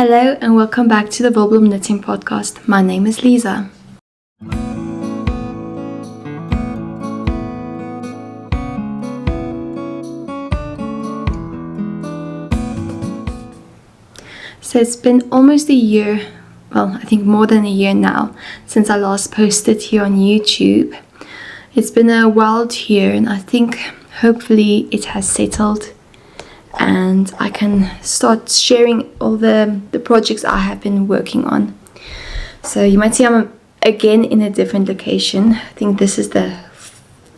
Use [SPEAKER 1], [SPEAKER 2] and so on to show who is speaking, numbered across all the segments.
[SPEAKER 1] Hello and welcome back to the Wolblom Knitting Podcast. My name is Lisa. So it's been almost a year, well, I think more than a year now, since I last posted here on YouTube. It's been a wild year and I think hopefully it has settled and I can start sharing all the projects I have been working on. So you might see I'm again in a different location. I think this is the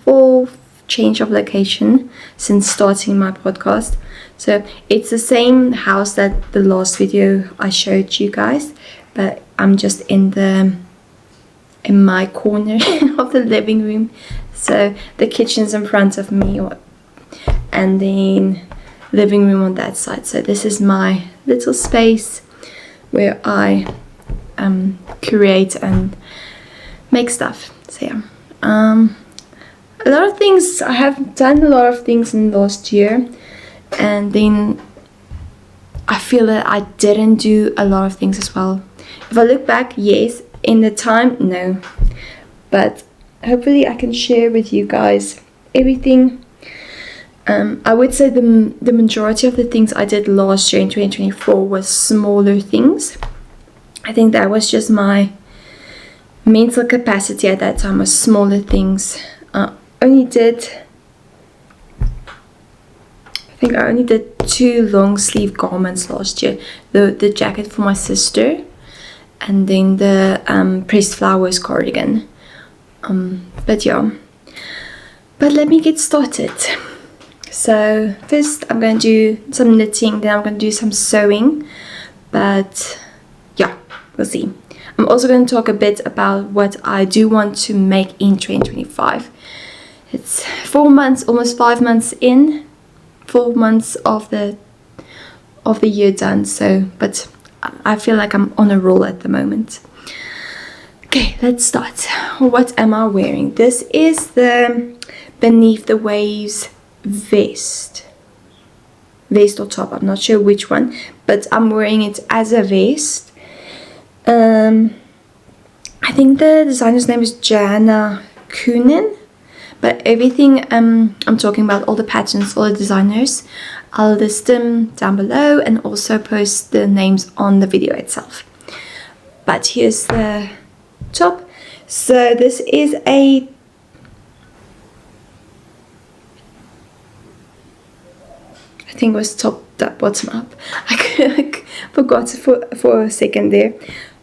[SPEAKER 1] fourth change of location since starting my podcast. So it's the same house that the last video I showed you guys, but I'm just in my corner of the living room. So the kitchen's in front of me, and then living room on that side. So this is my little space where I create and make stuff. So yeah, a lot of things. I have done a lot of things in the last year, and then I feel that I didn't do a lot of things as well. If I look back, yes. In the time, no. But hopefully I can share with you guys everything. I would say the majority of the things I did last year in 2024 was smaller things. I think that was just my mental capacity at that time, was smaller things. I only did 2 long sleeve garments last year. The jacket for my sister and then the pressed flowers cardigan. But let me get started. So first I'm going to do some knitting, then I'm going to do some sewing, but yeah, we'll see. I'm also going to talk a bit about what I do want to make in 2025. It's 4 months, almost 5 months in, 4 months of the year done. So, but I feel like I'm on a roll at the moment. Okay, let's start. What am I wearing? This is the Beneath the Waves vest or top. I'm not sure which one, but I'm wearing it as a vest. I think the designer's name is Jana Kunin, but everything I'm talking about, all the patterns, all the designers, I'll list them down below and also post the names on the video itself. But here's the top. So this is a I think it was bottom up. I forgot for a second there.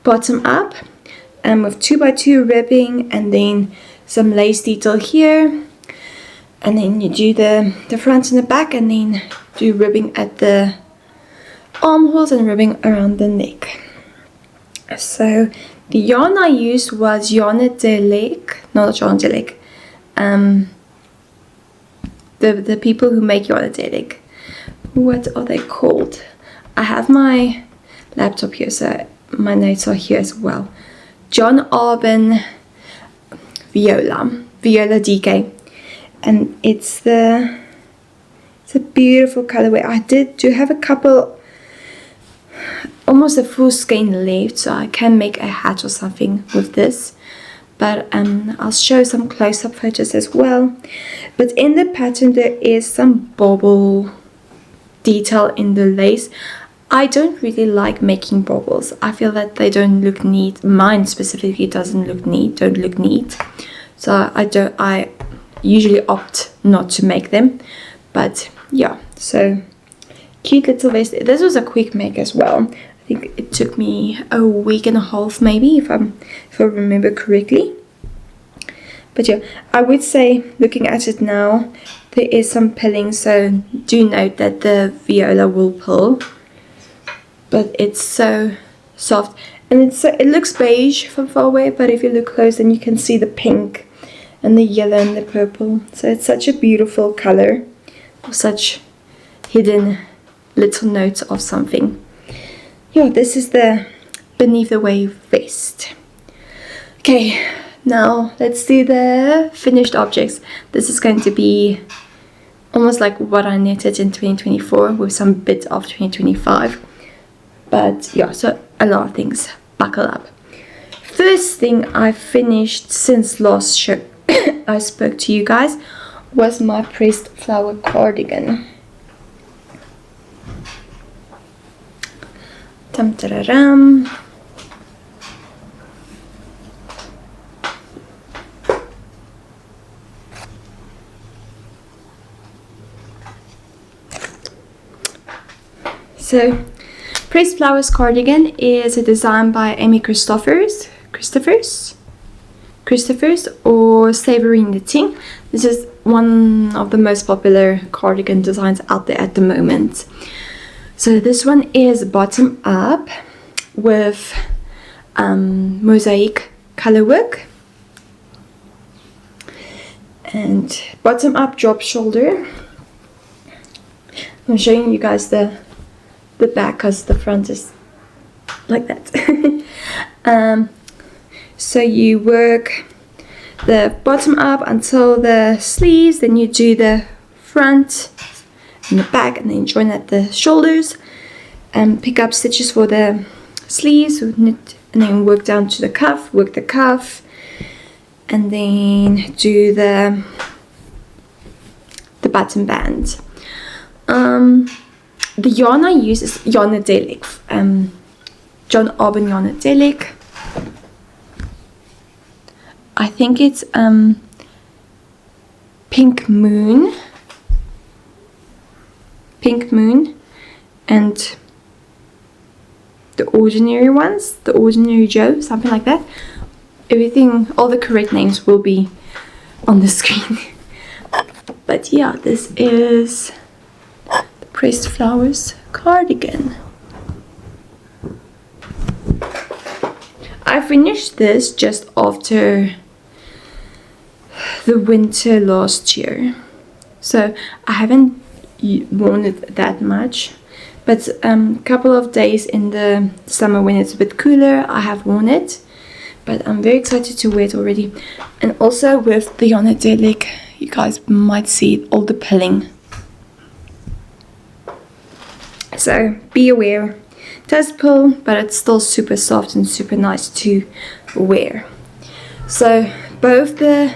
[SPEAKER 1] Bottom up, with 2x2 ribbing and then some lace detail here. And then you do the front and the back, and then do ribbing at the armholes and ribbing around the neck. So the yarn I used was the people who make yarn. What are they called? I have my laptop here, so my notes are here as well. John Arbon Viola DK, and it's a beautiful colorway. I do have a couple, almost a full skein left, so I can make a hat or something with this. But I'll show some close-up photos as well. But in the pattern there is some bobble detail in the lace. I don't really like making bobbles. I feel that they don't look neat. Mine specifically don't look neat. So I usually opt not to make them. But yeah, so cute little vest. This was a quick make as well. I think it took me a week and a half maybe, if I remember correctly. But yeah, I would say, looking at it now, there is some pilling, so do note that the viola will pull. But it's so soft, and it looks beige from far away, but if you look close then you can see the pink and the yellow and the purple. So it's such a beautiful color, or such hidden little notes of something. Yeah, this is the Beneath the Wave vest. Okay, now let's do the finished objects. This is going to be almost like what I knitted in 2024 with some bit of 2025. But yeah, so a lot of things. Buckle up. First thing I finished since last show I spoke to you guys was my pressed flower cardigan. Tam-tararam. So, Pressed Flowers Cardigan is a design by Amy Christophers or Savory Knitting. This is one of the most popular cardigan designs out there at the moment. So this one is bottom up with mosaic color work and bottom up drop shoulder. I'm showing you guys the back because the front is like that. So you work the bottom up until the sleeves, then you do the front and the back, and then join at the shoulders and pick up stitches for the sleeves, knit, and then work down to the cuff, work the cuff, and then do the button band. The yarn I use is Yarnadelic, John Arbon Yarnadelic. I think it's Pink Moon, and the ordinary ones, the Ordinary Joe, something like that. Everything, all the correct names will be on the screen. But yeah, this is the Pressed Flowers cardigan. I finished this just after the winter last year, so I haven't worn it that much, but a couple of days in the summer when it's a bit cooler I have worn it, but I'm very excited to wear it already. And also with the Yarnadelic, you guys might see all the pilling, so be aware. It does pull, but it's still super soft and super nice to wear. So both the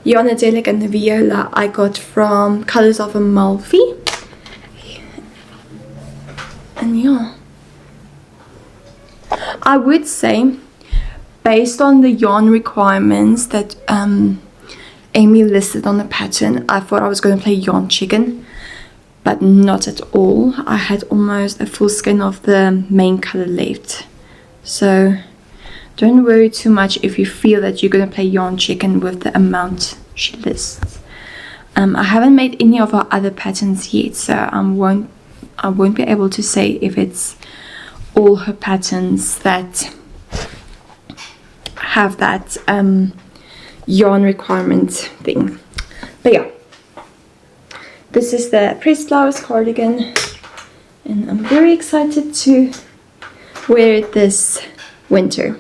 [SPEAKER 1] Yarnadelic and the Viola I got from Colors of Amalfi. And yeah, I would say, based on the yarn requirements that Amy listed on the pattern, I thought I was going to play yarn chicken, but not at all. I had almost a full skein of the main color left. So don't worry too much if you feel that you're going to play yarn chicken with the amount she lists. I haven't made any of our other patterns yet, so I won't be able to say if it's all her patterns that have that yarn requirement thing. But yeah, this is the Pressed Flowers cardigan, and I'm very excited to wear it this winter.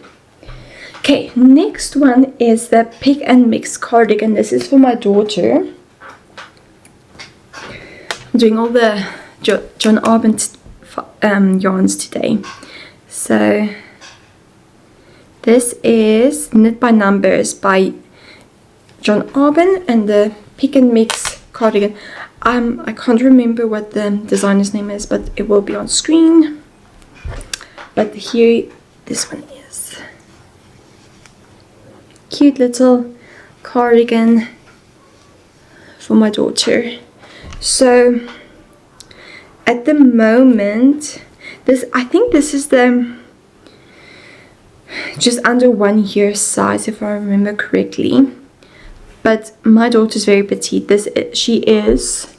[SPEAKER 1] Okay, next one is the Pick and Mix cardigan. This is for my daughter. I'm doing all the John Arbon yarns today. So this is Knit by Numbers by John Arbon and the Pick and Mix cardigan. I can't remember what the designer's name is, but it will be on screen. But here, this one is. Cute little cardigan for my daughter. So at the moment, I think this is the just under 1 year size, if I remember correctly. But my daughter's very petite. She is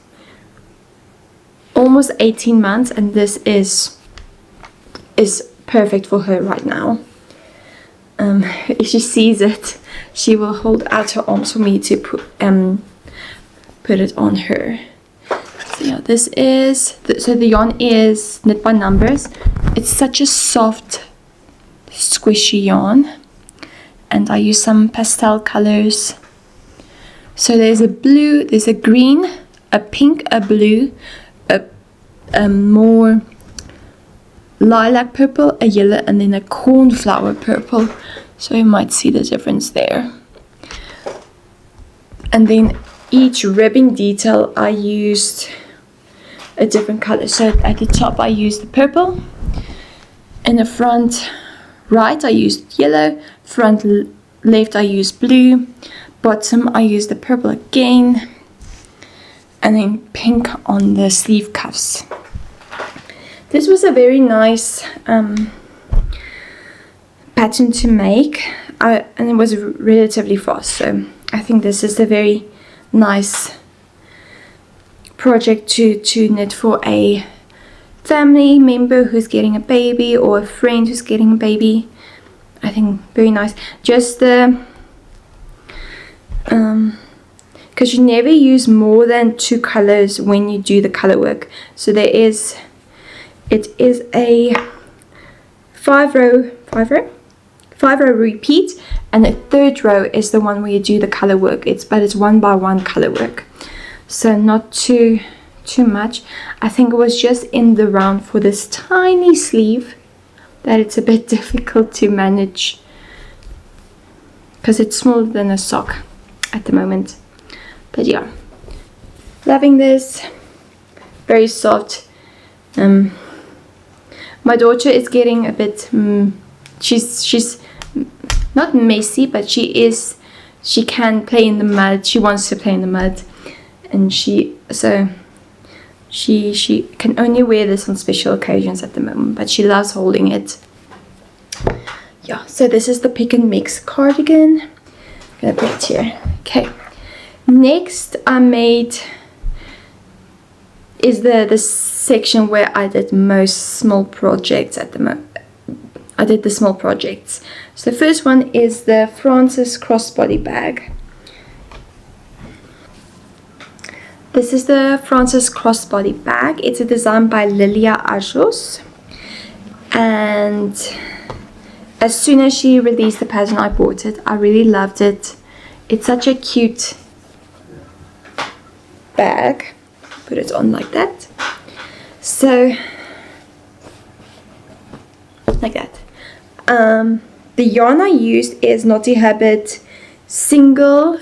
[SPEAKER 1] almost 18 months, and this is perfect for her right now. If she sees it, she will hold out her arms for me to put it on her. So yeah, this is so the yarn is Knit by Numbers. It's such a soft, squishy yarn, and I use some pastel colors. So there's a blue, there's a green, a pink, a blue, a more lilac purple, a yellow, and then a cornflower purple. So you might see the difference there. And then each ribbing detail I used a different color. So at the top I used the purple. In the front right I used yellow. Front left I used blue. Bottom I used the purple again. And then pink on the sleeve cuffs. This was a very nice pattern to make, and it was relatively fast, so I think this is a very nice project to knit for a family member who's getting a baby, or a friend who's getting a baby. I think very nice. Just the because you never use more than 2 colors when you do the color work. So it is a 5-row repeat, and the 3rd row is the one where you do the color work. It's 1x1 color work, so not too much. I think it was just in the round for this tiny sleeve that it's a bit difficult to manage because it's smaller than a sock at the moment. But yeah, loving this. Very soft. My daughter is getting a bit she's not messy, but she can play in the mud. She wants to play in the mud, and she can only wear this on special occasions at the moment, but she loves holding it. Yeah, so this is the pick and mix cardigan. I'm gonna put it here. Okay, next I made is the section where I did most small projects at the moment. I did the small projects. So the first one is the Frances crossbody bag. This is the Frances crossbody bag. It's a design by Lilia Ajos, and as soon as she released the pattern I bought it. I really loved it. It's such a cute bag. Put it on like that. So like that. The yarn I used is Naughty Habit single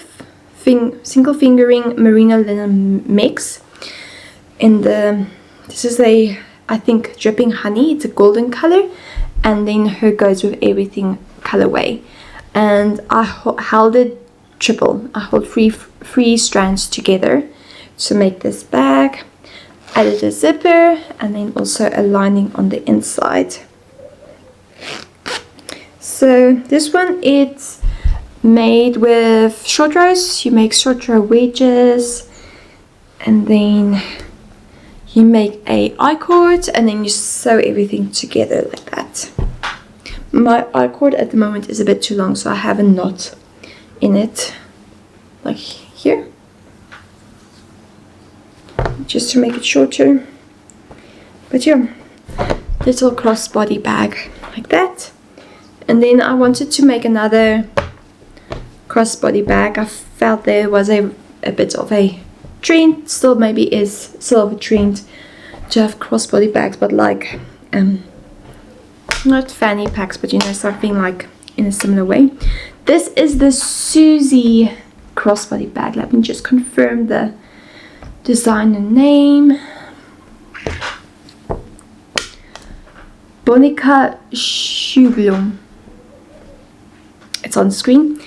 [SPEAKER 1] fingering merino linen mix. This is I think dripping honey. It's a golden color, and then her goes with everything colorway. And I held it triple. I hold three strands together to make this bag. Added a zipper and then also a lining on the inside. So this one, it's made with short rows. You make short row wedges, and then you make a I-cord, and then you sew everything together like that. My I-cord at the moment is a bit too long, so I have a knot in it, like here, just to make it shorter. But yeah, little crossbody bag like that. And then I wanted to make another crossbody bag. I felt there was a bit of a trend, still maybe is still of a trend to have crossbody bags, but like not fanny packs, but you know, something like in a similar way. This is the Susie crossbody bag. Let me just confirm the designer name. Bonica Schublum. It's on screen.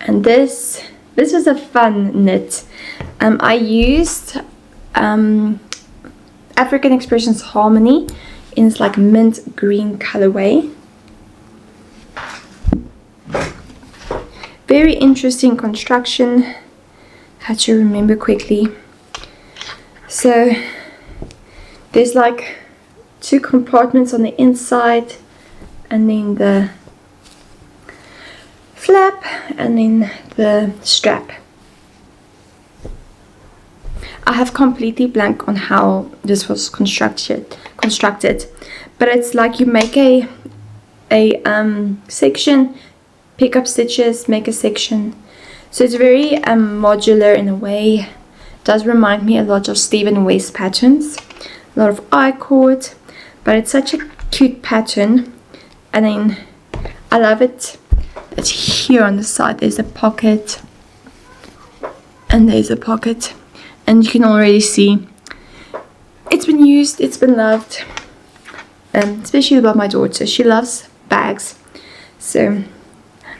[SPEAKER 1] And this was a fun knit. I used African Expressions Harmony in this like mint green colorway. Very interesting construction. Had to remember quickly. So there's like 2 compartments on the inside, and then the flap, and then the strap. I have completely blank on how this was constructed, but it's like you make a section, pick up stitches, make a section. So it's very modular in a way. It does remind me a lot of Stephen West patterns. A lot of I-cord, but it's such a cute pattern. And then I love it. It's here on the side. There's a pocket, and there's a pocket, and you can already see it's been used, it's been loved, especially by my daughter. She loves bags, so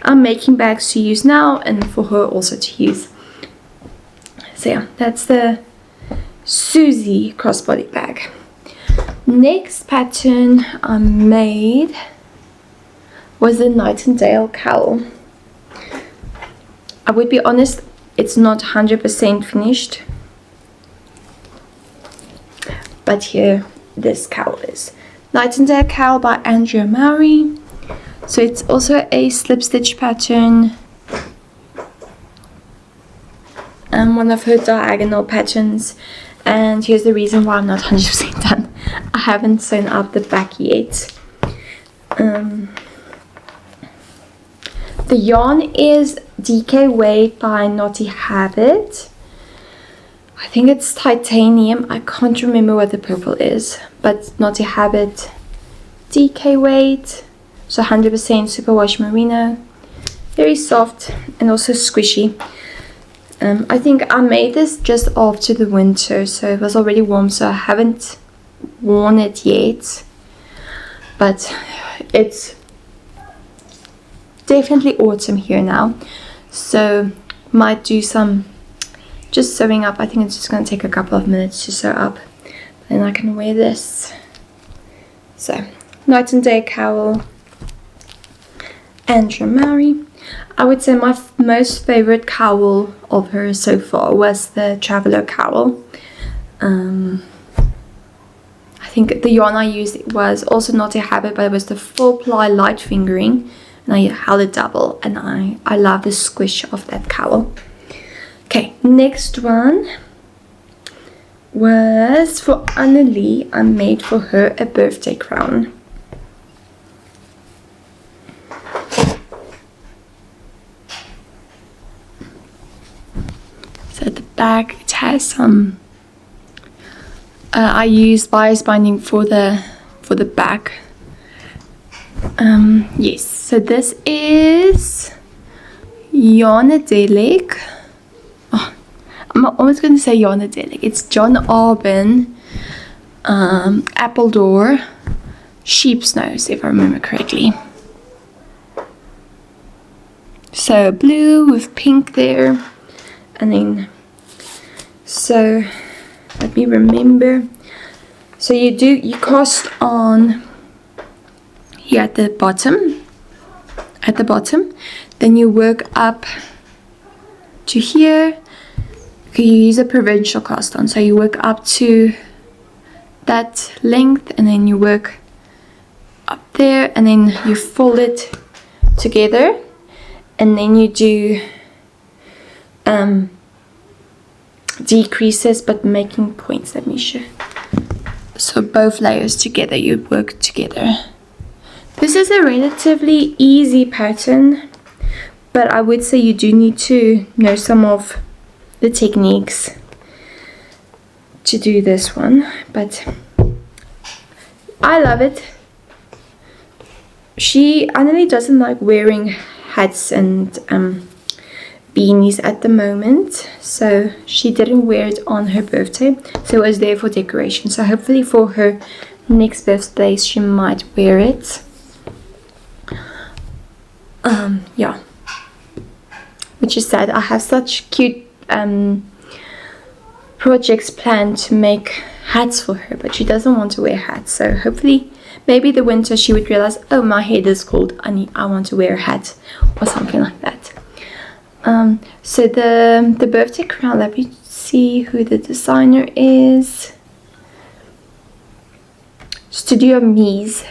[SPEAKER 1] I'm making bags to use now and for her also to use. So yeah, that's the Susie crossbody bag. Next pattern I made was the Nightingale cowl. I would be honest, it's not 100% finished, but here this cowl is. Nightingale cowl by Andrea Mowry. So it's also a slip stitch pattern, and one of her diagonal patterns. And here's the reason why I'm not 100% done. I haven't sewn up the back yet. The yarn is DK Weight by Knotty Habit. I think it's titanium. I can't remember what the purple is, but Knotty Habit DK Weight. So 100% superwash merino. Very soft and also squishy. I think I made this just after the winter, so it was already warm, so I haven't worn it yet. But it's definitely autumn here now, so might do some just sewing up. I think it's just going to take a couple of minutes to sew up, and I can wear this. So Nightingale cowl, Andrea Mowry. I would say my most favorite cowl of her so far was the Traveler cowl. I think the yarn I used was also Knotty Habit, but it was the 4-ply light fingering, and I held it double, and I love the squish of that cowl. Okay, next one was for Annelie. I made for her a birthday crown. So at the back it has some I used bias binding for the back. Yes, so this is Yarnadelic. Oh, I'm always going to say Yarnadelic. It's John Arbon Appledore Sheep's Nose, if I remember correctly. So blue with pink there, and then so let me remember. So you cast on here at the bottom, then you work up to here. Okay, you use a provincial cast on, so you work up to that length, and then you work up there, and then you fold it together, and then you do decreases but making points. Let me show. So both layers together, you work together. This is a relatively easy pattern, but I would say you do need to know some of the techniques to do this one, but I love it. Annelie doesn't like wearing hats and beanies at the moment, so she didn't wear it on her birthday, so it was there for decoration. So hopefully for her next birthday she might wear it. Yeah, which is sad. I have such cute projects planned to make hats for her, but she doesn't want to wear hats. So hopefully maybe the winter she would realize, oh, my head is cold, I want to wear a hat or something like that. So the birthday crown, let me see who the designer is. Studio Mies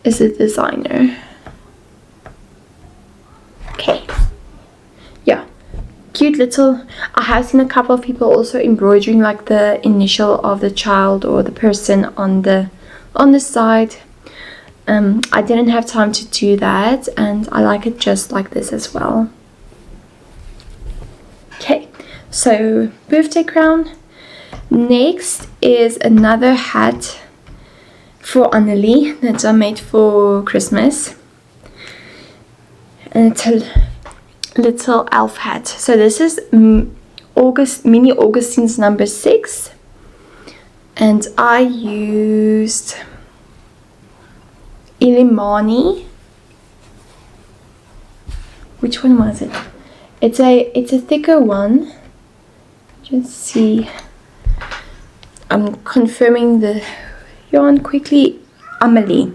[SPEAKER 1] is the designer. Okay, yeah, cute little. I have seen a couple of people also embroidering like the initial of the child or the person on the side. I didn't have time to do that, and I like it just like this as well. Okay, so birthday crown. Next is another hat for Annelie that I made for Christmas. And it's a little elf hat. So this is Mini Augustine's number 6. And I used Illimani. Which one was it? It's a thicker one. Just see. I'm confirming the yarn quickly. Amelie.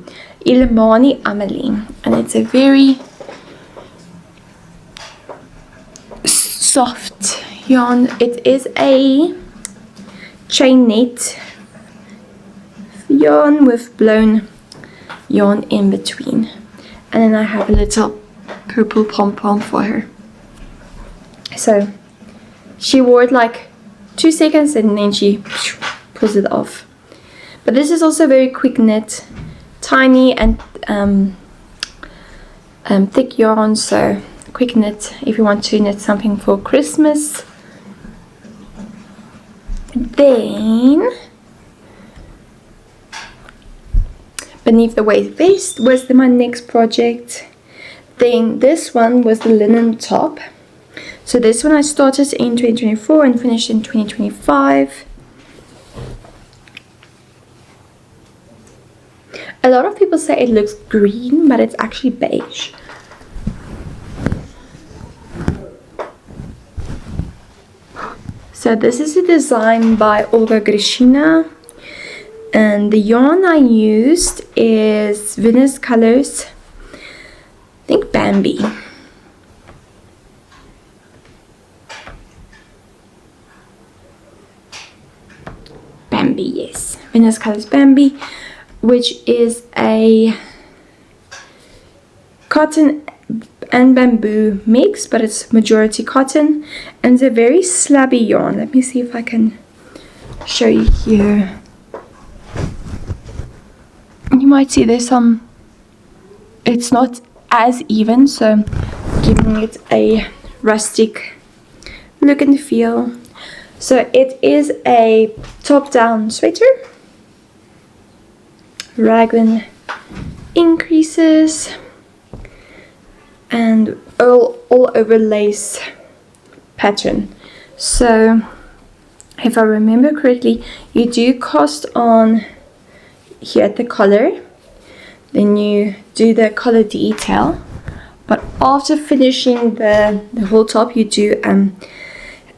[SPEAKER 1] Illimani Amelie. And it's a very soft yarn. It is a chain knit yarn with blown yarn in between. And then I have a little purple pom-pom for her. So she wore it like 2 seconds and then she pulls it off. But this is also very quick knit, tiny and thick yarn, so quick knit if you want to knit something for Christmas. Then beneath the waist vest was my next project. Then this one was the linen top. So this one I started in 2024 and finished in 2025. A lot of people say it looks green, but it's actually beige. So this is a design by Olga Grishina. And the yarn I used is Venus Colors, I think Bambi. Bambi, yes. Venus Colors Bambi, which is a cotton and bamboo mix, but it's majority cotton. And it's a very slabby yarn. Let me see if I can show you here. You might see there's some, it's not as even, so giving it a rustic look and feel. So it is a top-down sweater, raglan increases, and all over lace pattern. So if I remember correctly, you do cast on here at the collar, then you do the collar detail, but after finishing the whole top you do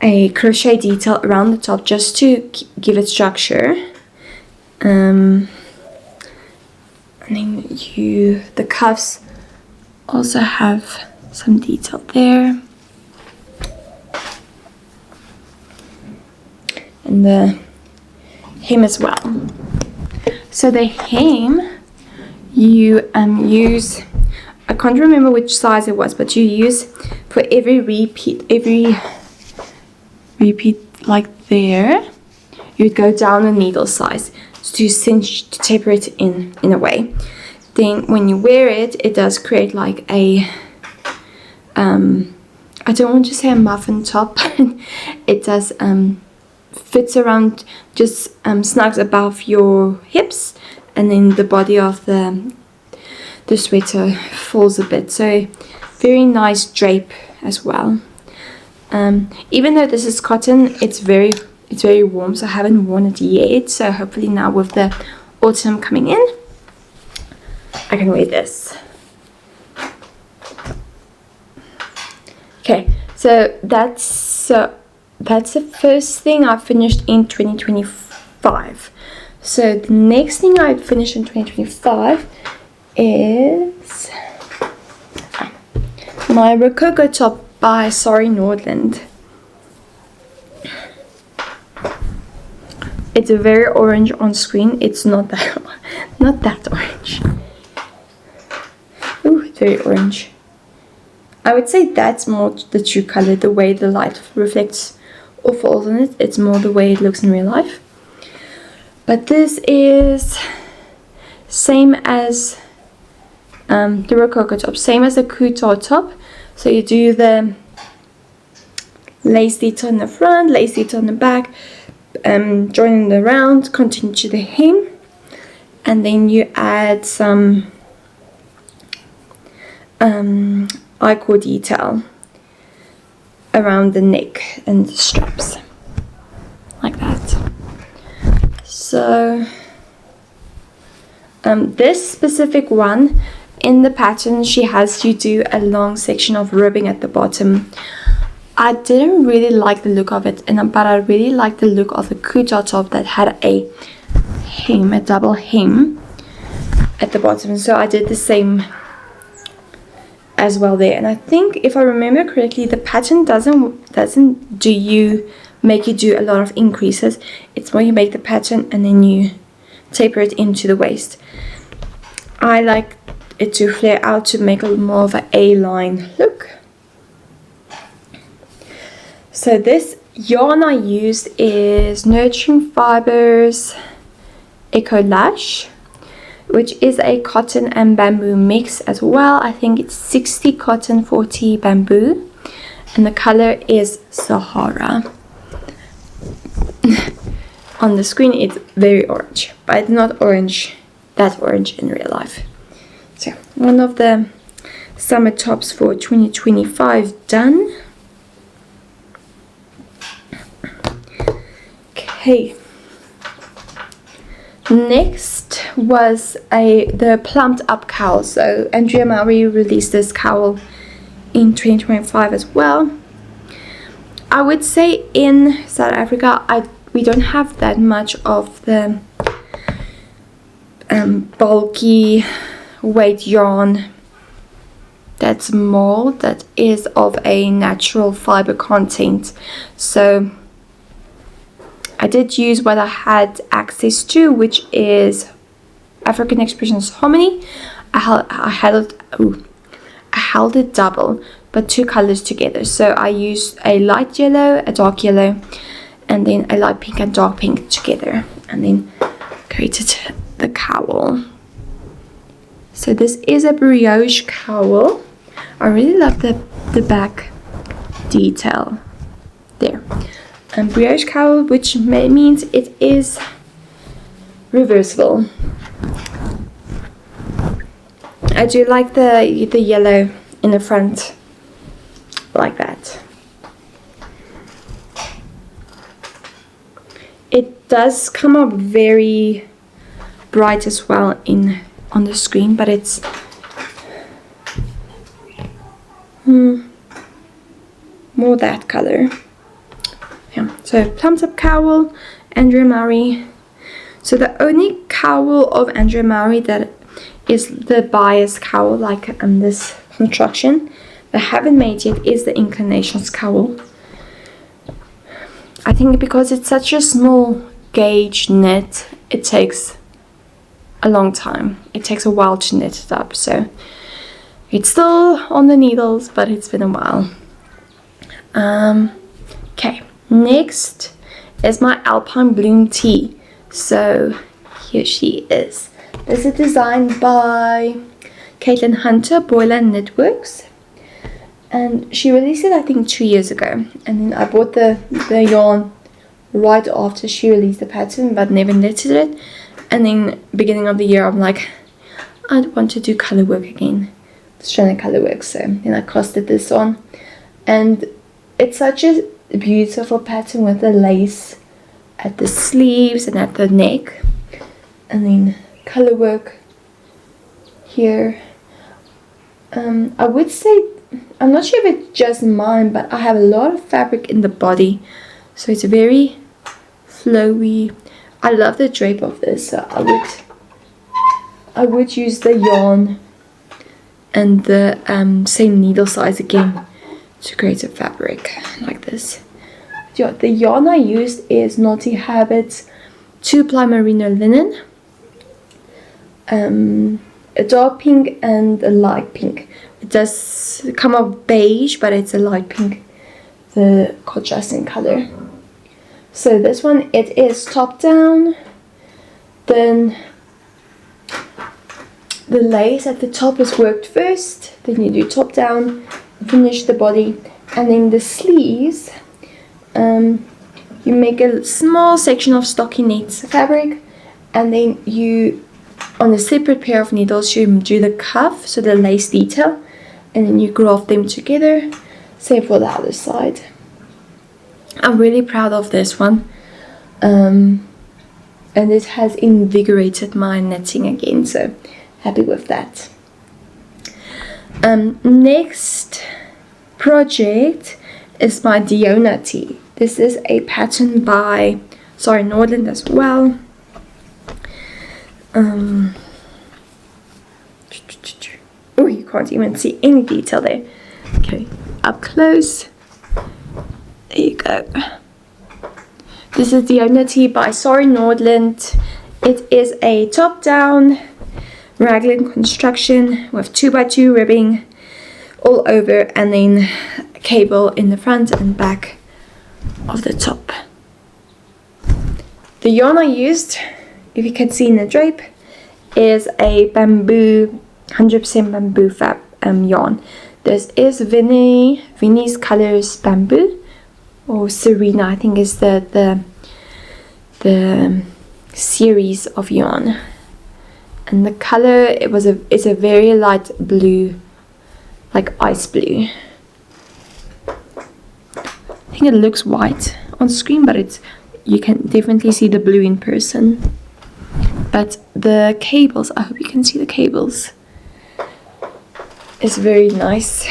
[SPEAKER 1] a crochet detail around the top just to give it structure, and then the cuffs also have some detail there, and the hem as well. So the hem you use, I can't remember which size it was, but you use for every repeat like there, you'd go down a needle size to cinch, to taper it in a way. Then when you wear it, it does create like a I don't want to say a muffin top, but it does fits around, just snugs above your hips, and then the body of the sweater falls a bit. So very nice drape as well. Even though this is cotton, it's very warm, so I haven't worn it yet. So hopefully now with the autumn coming in, I can wear this. Okay, so that's the first thing I finished in 2025. So the next thing I finished in 2025 is my Rococo top by Sorry Nordland. It's very orange on screen. It's not that orange. Ooh, it's very orange. I would say that's more the true color, the way the light reflects or falls on it. It's more the way it looks in real life. But this is same as the Rococo top, same as the Couture top. So you do the lace detail in the front, lace detail in the back, joining it around, continue to the hem, and then you add some I-core detail around the neck and the straps, like that. So this specific one, in the pattern, she has you do a long section of ribbing at the bottom. I didn't really like the look of it, but I really like the look of the kuta top that had a hem, a double hem at the bottom. So I did the same as well there. And I think, if I remember correctly, the pattern doesn't make you do a lot of increases. It's more you make the pattern and then you taper it into the waist. I like it to flare out to make a more of an A-line look. So this yarn I used is Nurturing Fibers Eco Lash, which is a cotton and bamboo mix as well. I think it's 60 cotton, 40 bamboo, and the color is Sahara. On the screen it's very orange, but it's not orange, that orange in real life. So one of the summer tops for 2025 done. Okay. Next was the plumped up cowl. So Andrea Mowry released this cowl in 2025 as well. I would say in South Africa we don't have that much of the bulky weight yarn that's more that is of a natural fiber content. So I did use what I had access to, which is African Expressions Harmony. I held it double, but two colors together. So I used a light yellow, a dark yellow, and then a light pink and dark pink together, and then created the cowl. So this is a brioche cowl. I really love the back detail there. And brioche cowl, which means it is reversible. I do like the yellow in the front, like that. It does come up very bright as well on the screen, but it's more that color. Yeah, so plumped up cowl, Andrea Mowry. So the only cowl of Andrea Mowry that is the bias cowl, like this construction, that I haven't made yet is the Inclinations cowl. I think because it's such a small gauge knit, it takes a long time. It takes a while to knit it up, so it's still on the needles, but it's been a while. Okay. Next is my Alpine Bloom tee. So here she is. This is designed by Caitlin Hunter, Boiler Knitworks, and she released it I think 2 years ago, and then I bought the yarn right after she released the pattern, but never knitted it. And then beginning of the year I'm like, I want to do color work again, strand color work. So then I casted this on, and it's such a beautiful pattern with the lace at the sleeves and at the neck, and then color work here. I would say, I'm not sure if it's just mine, but I have a lot of fabric in the body, so it's very flowy. I love the drape of this, so I would use the yarn and the same needle size again to create a fabric like this. Yeah, the yarn I used is Naughty Habits 2-ply merino linen, a dark pink and a light pink. It does come up beige, but it's a light pink, the contrasting color. So this one, it is top down, then the lace at the top is worked first, then you do top down, finish the body, and then the sleeves, you make a small section of stockinette fabric, and then you on a separate pair of needles you do the cuff, so the lace detail, and then you graft them together. Same for the other side. I'm really proud of this one, and it has invigorated my knitting again, so happy with that. Next project is my Diona tee. This is a pattern by Nordland as well. Oh, you can't even see any detail there. Okay, up close. There you go. This is Diona tee by Nordland. It is a top-down raglan construction with 2x2 ribbing all over, and then cable in the front and back of the top. The yarn I used, if you can see in the drape, is a bamboo, 100% bamboo yarn. This is Vinnie's Colors Bamboo, or Serena, I think is the series of yarn. And the color, it's a very light blue, like ice blue. I think it looks white on screen, but you can definitely see the blue in person. But the cables, I hope you can see the cables. It's very nice.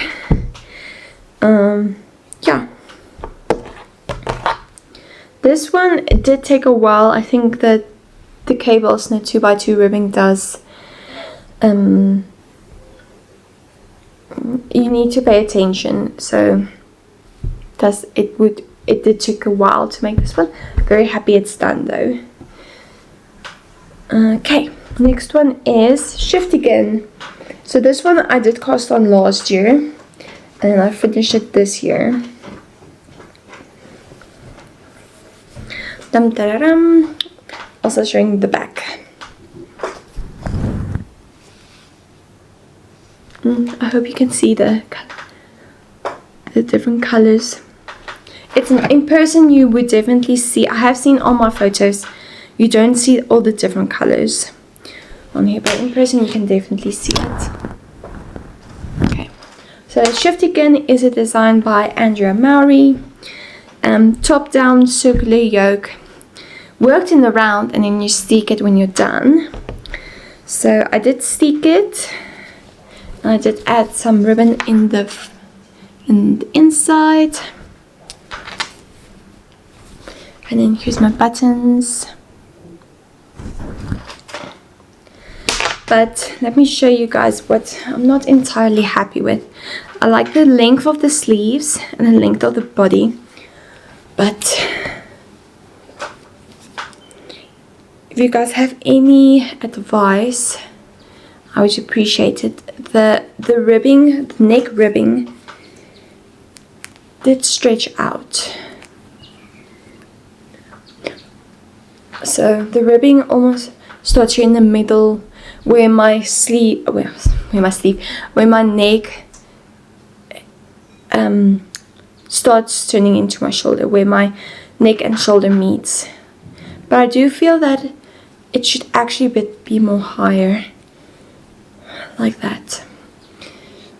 [SPEAKER 1] Yeah. This one, it did take a while. I think that the cables and the 2x2 ribbing does, you need to pay attention. So it did take a while to make this one. Very happy it's done though. Okay, next one is Shift Again. So this one I did cast on last year, and I finished it this year. Dum da dum. Also showing the back. I hope you can see the different colors. It's in person you would definitely see. I have seen on my photos, you don't see all the different colors on here, but in person you can definitely see it. Okay, so Shift Again is a design by Andrea Mowry. Top down circular yoke, worked in the round, and then you stick it when you're done. So I did stick it, and I did add some ribbon in the inside, and then here's my buttons. But let me show you guys what I'm not entirely happy with. I like the length of the sleeves and the length of the body, but if you guys have any advice, I would appreciate it. The ribbing, the neck ribbing, did stretch out. So the ribbing almost starts here in the middle, where my neck starts turning into my shoulder, where my neck and shoulder meets. But I do feel that it should actually be more higher, like that.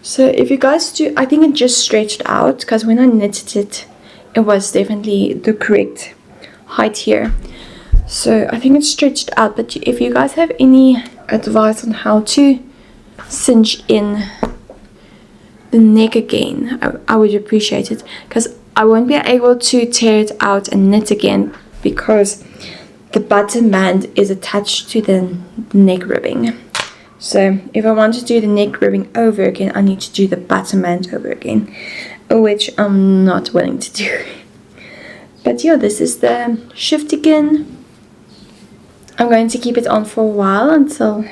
[SPEAKER 1] So if you guys do, I think it just stretched out, because when I knitted it, it was definitely the correct height here. So I think it's stretched out, but if you guys have any advice on how to cinch in the neck again, I would appreciate it, because I won't be able to tear it out and knit again, because the button band is attached to the neck ribbing. So if I want to do the neck ribbing over again, I need to do the button band over again, which I'm not willing to do. But yeah, this is the Shift Again. I'm going to keep it on for a while until,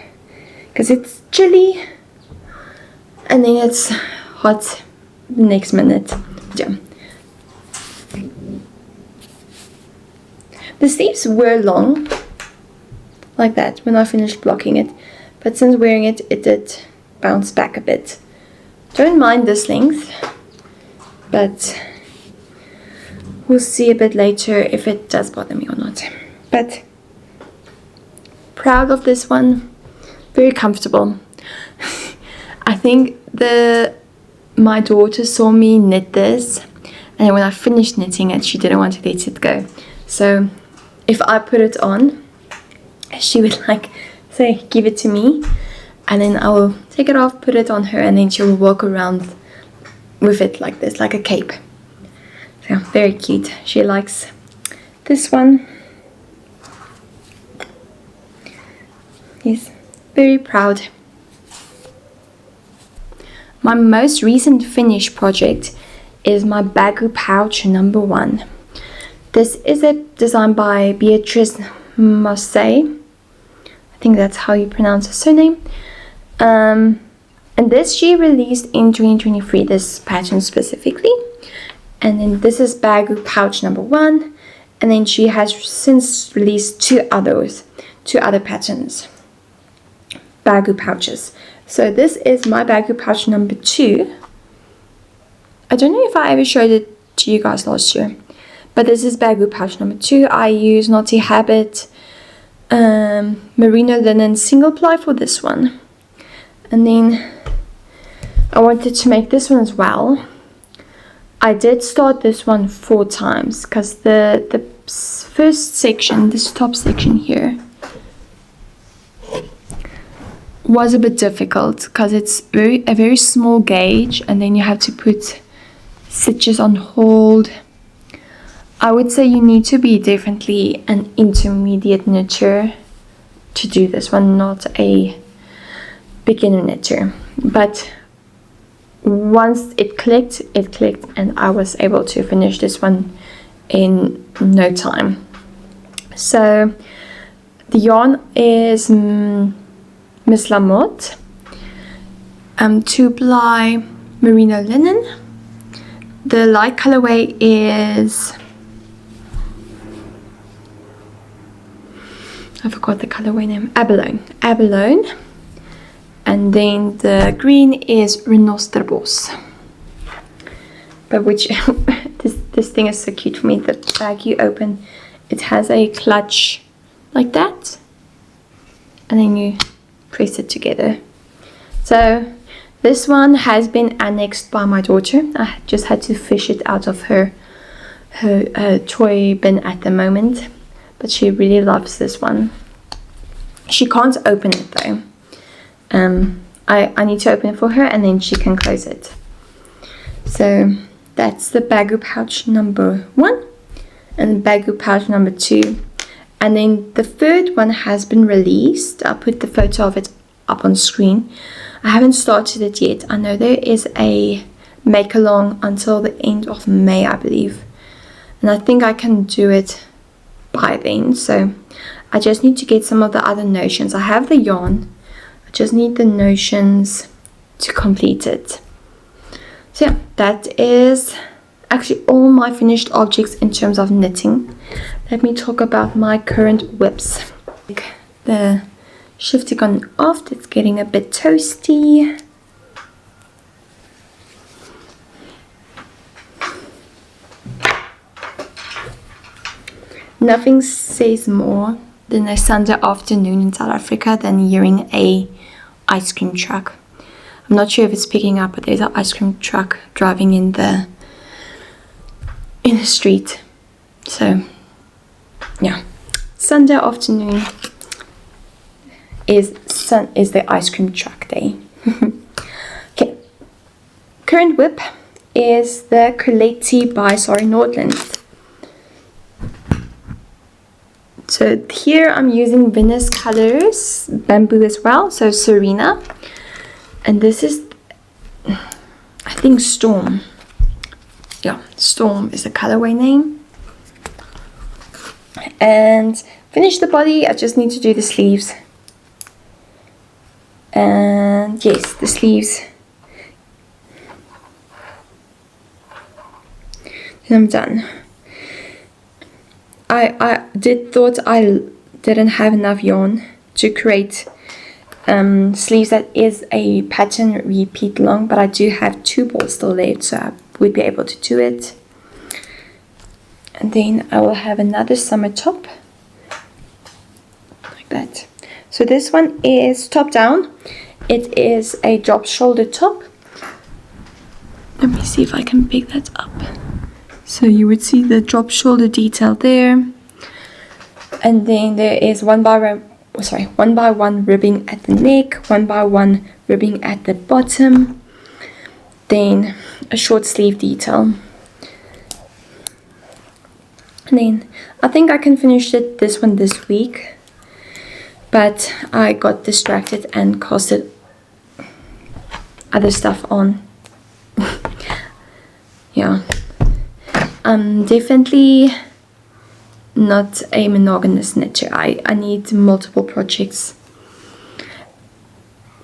[SPEAKER 1] because it's chilly, and then it's hot the next minute. Yeah. The sleeves were long, like that, when I finished blocking it, but since wearing it, it did bounce back a bit. Don't mind this length, but we'll see a bit later if it does bother me or not. But proud of this one. very comfortable. I think my daughter saw me knit this, and when I finished knitting it, she didn't want to let it go. So if I put it on, she would like say, give it to me, and then I will take it off, put it on her, and then she will walk around with it like this, like a cape. So very cute. She likes this one. Yes, very proud. My most recent finished project is my Bagu pouch number 1. This is a design by Beatrice Mosse. I think that's how you pronounce her surname. And this she released in 2023, this pattern specifically. And then this is Bagu pouch number 1. And then she has since released two other patterns, Bagu pouches. So this is my Bagu pouch number 2. I don't know if I ever showed it to you guys last year, but this is Bagu pouch number 2. I use Naughty Habit merino linen single ply for this one, and then I wanted to make this one as well. I did start this one 4 times because the first section, this top section here, was a bit difficult because it's a very small gauge, and then you have to put stitches on hold. I would say you need to be definitely an intermediate knitter to do this one, not a beginner knitter. But once it clicked, and I was able to finish this one in no time. So the yarn is Miss Lamotte, 2-ply merino linen. The light colorway is, I forgot the colorway name, Abalone. And then the green is Rhinoceros. But which, this thing is so cute for me. The bag you open, it has a clutch like that, and then you press it together. So this one has been annexed by my daughter. I just had to fish it out of her toy bin at the moment, but she really loves this one. She can't open it though. I need to open it for her, and then she can close it. So that's the Bagu pouch number 1 and the Bagu pouch number 2. And then the third one has been released. I'll put the photo of it up on screen. I haven't started it yet. I know there is a make along until the end of May, I believe, and I think I can do it by then. So I just need to get some of the other notions. I have the yarn, I just need the notions to complete it. So yeah, that is actually all my finished objects in terms of knitting. Let me talk about my current whips. The shifter gone off, it's getting a bit toasty. Nothing says more than a Sunday afternoon in South Africa than hearing a ice cream truck. I'm not sure if it's picking up, but there's an ice cream truck driving in the street. So yeah, Sunday afternoon is the ice cream truck day. Okay, current whip is the Coletti by Sorry Nordland. So here I'm using Venice colors, bamboo as well, so Serena, and this is, I think, Storm. Yeah, Storm is the colorway name. And finish the body. I just need to do the sleeves. And yes, the sleeves. And I'm done. I thought I didn't have enough yarn to create sleeves that is a pattern repeat long, but I do have 2 balls still left, so I would be able to do it. And then I will have another summer top like that. So this one is top down. It is a drop shoulder top. Let me see if I can pick that up. So you would see the drop shoulder detail there. And then there is one by one ribbing at the neck, 1 by 1 ribbing at the bottom, then a short sleeve detail. And then I think I can finish this one this week, but I got distracted and casted other stuff on. Yeah, I'm definitely not a monogamous knitter. I need multiple projects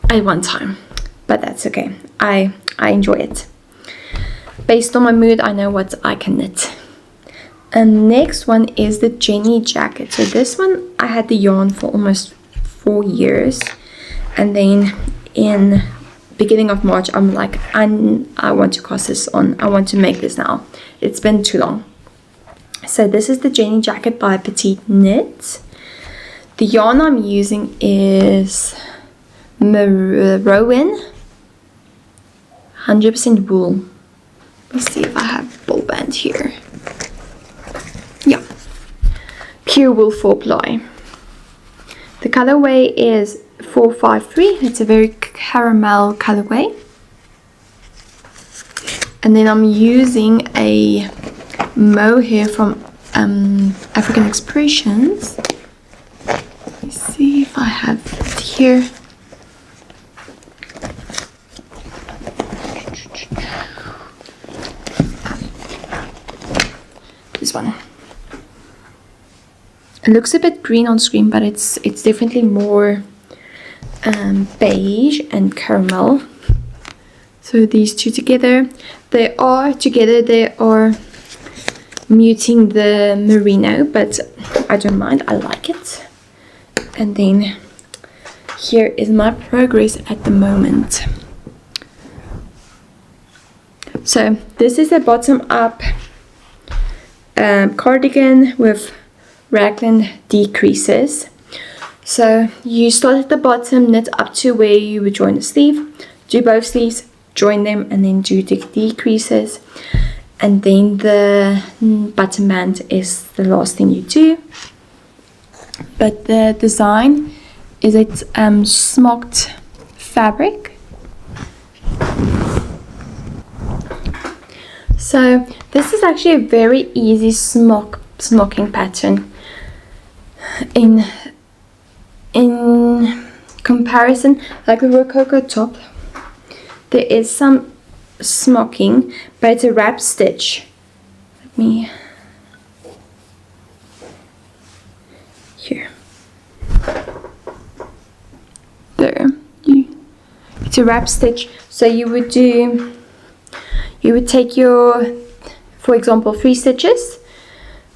[SPEAKER 1] at one time, but that's okay. I enjoy it. Based on my mood, I know what I can knit. And next one is the Jenny jacket. So this one I had the yarn for almost 4 years, and then in beginning of March I'm like, I want to cast this on. I want to make this now. It's been too long. So this is the Jenny jacket by Petite Knit. The yarn I'm using is Merrowen 100% wool. Let's see if I have ball band here. Yeah, pure wool 4-ply. The colorway is 453. It's a very caramel colorway. And then I'm using a mohair from African Expressions. Let me see if I have it here. This one. It looks a bit green on screen, but it's definitely more beige and caramel. So these two together, they are muting the merino, but I don't mind. I like it. And then here is my progress at the moment. So this is a bottom up cardigan with raglan decreases. So you start at the bottom, knit up to where you would join the sleeve, do both sleeves, join them, and then do the decreases. And then the bottom band is the last thing you do. But the design is it's smocked fabric. So this is actually a very easy smocking pattern. In comparison, like the Rococo top, there is some smocking, but it's a wrap stitch. Let me here. There. It's a wrap stitch. So you would take your, for example, 3 stitches,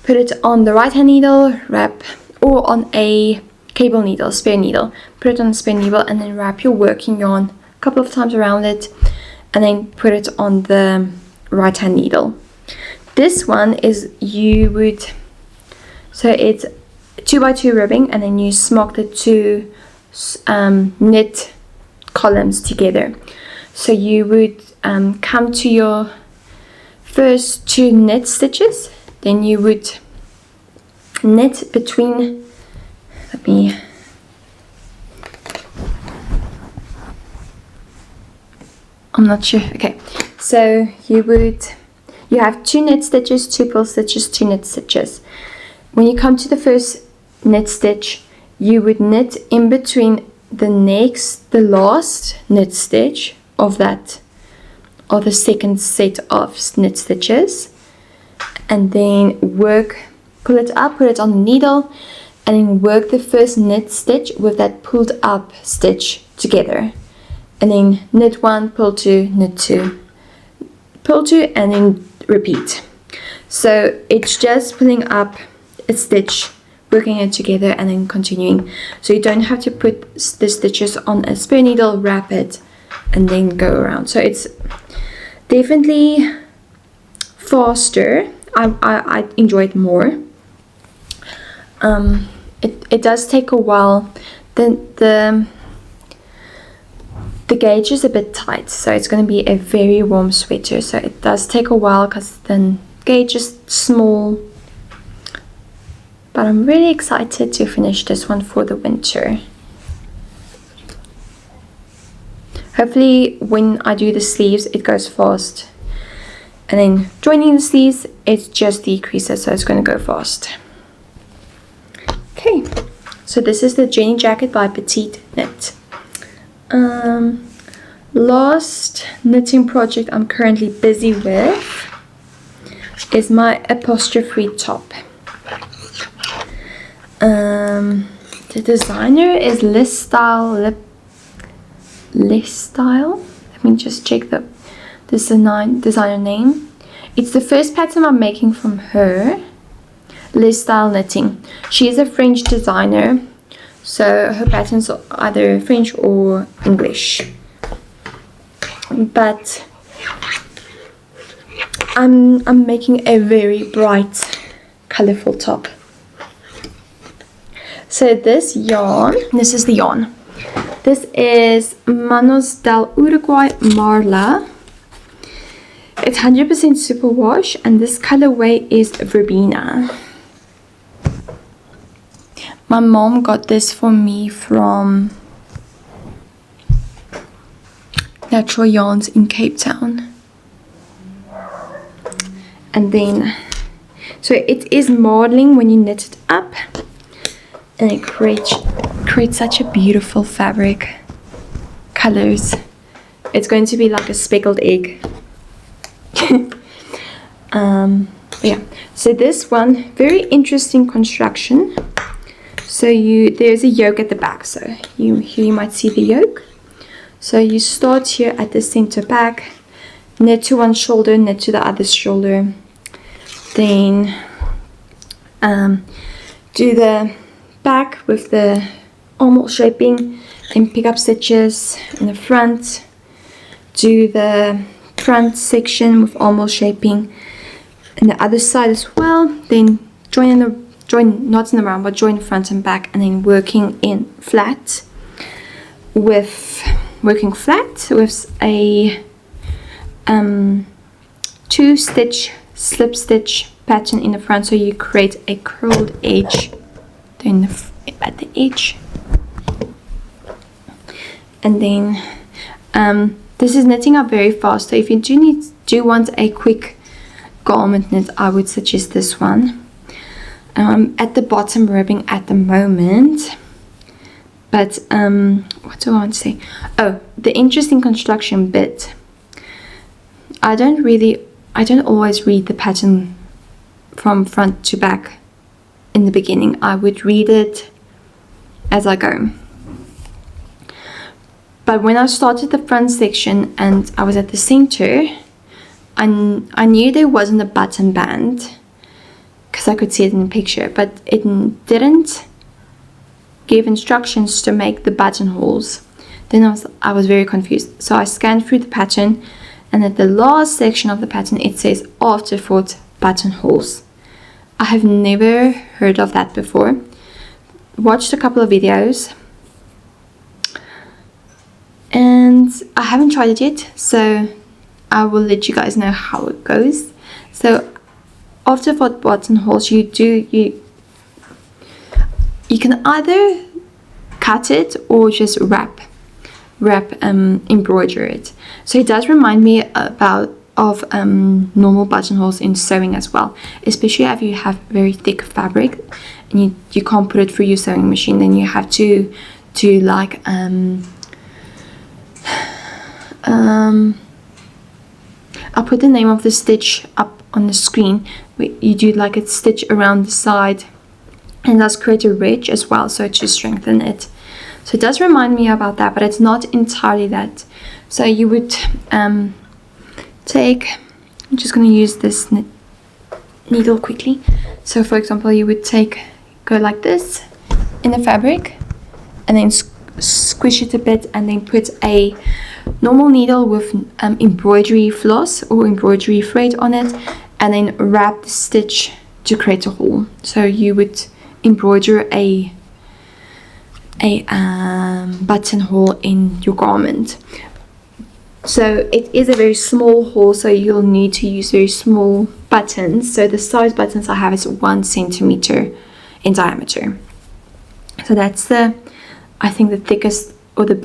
[SPEAKER 1] put it on the right hand needle, wrap, or on a cable needle, spare needle, put it on a spare needle, and then wrap your working yarn a couple of times around it, and then put it on the right hand needle. This one is so it's 2x2 ribbing, and then you smock the 2 knit columns together. So you would come to your first 2 knit stitches, then you would knit between, I'm not sure. Okay, so you have 2 knit stitches, 2 purl stitches, 2 knit stitches. When you come to the first knit stitch, you would knit in between the last knit stitch of the second set of knit stitches, and then pull it up, put it on the needle, and then work the first knit stitch with that pulled up stitch together, and then knit 1, pull 2, knit 2, pull 2, and then repeat. So it's just pulling up a stitch, working it together, and then continuing. So you don't have to put the stitches on a spare needle, wrap it, and then go around. So it's definitely faster. I enjoy it more. It does take a while the gauge is a bit tight, so it's going to be a very warm sweater. So it does take a while because the gauge is small. But I'm really excited to finish this one for the winter. Hopefully when I do the sleeves it goes fast. And then joining the sleeves, it just decreases, so it's going to go fast. Okay, so this is the Jenny jacket by Petite Knit. Last knitting project I'm currently busy with is my apostrophe top. The designer is Liz Style. Let me just check the designer name. It's the first pattern I'm making from her. Liz Style Knitting. She is a French designer, so her patterns are either French or English. But I'm making a very bright, colorful top. So this is the yarn. This is Manos del Uruguay Marla. It's 100% superwash, and this colorway is Verbena. My mom got this for me from Natural Yarns in Cape Town. And then, so it is modeling when you knit it up, and it creates such a beautiful fabric colors. It's going to be like a speckled egg. Yeah, so this one, very interesting construction. So there's a yoke at the back, so here you might see the yoke. So you start here at the center back, knit to one shoulder, knit to the other shoulder, then do the back with the armhole shaping, then pick up stitches in the front, do the front section with armhole shaping and the other side as well, then join not in the round but join front and back, and then working flat with a 2-stitch slip stitch pattern in the front, so you create a curled edge at the edge. And then this is knitting up very fast, so if you do want a quick garment knit, I would suggest this one. At the bottom ribbing at the moment, but what do I want to say? Oh, the interesting construction bit. I don't always read the pattern from front to back in the beginning. I would read it as I go. But when I started the front section and I was at the center, I knew there wasn't a button band because I could see it in the picture, but it didn't give instructions to make the buttonholes. Then I was very confused. So I scanned through the pattern, and at the last section of the pattern it says afterthought buttonholes. I have never heard of that before. Watched a couple of videos and I haven't tried it yet, so I will let you guys know how it goes. So afterthought buttonholes, you can either cut it or just wrap embroider it. So it does remind me of normal buttonholes in sewing as well, especially if you have very thick fabric and you can't put it through your sewing machine. Then you have to like I'll put the name of the stitch up on the screen. You do like a stitch around the side, and it does create a ridge as well, so to strengthen it. So it does remind me about that, but it's not entirely that. So you would I'm just going to use this needle quickly. So for example, you would go like this in the fabric and then squish it a bit, and then put a normal needle with embroidery floss or embroidery thread on it, and then wrap the stitch to create a hole. So you would embroider a buttonhole in your garment. So it is a very small hole, so you'll need to use very small buttons. So the size buttons I have is 1 centimeter in diameter. So that's I think the thickest or the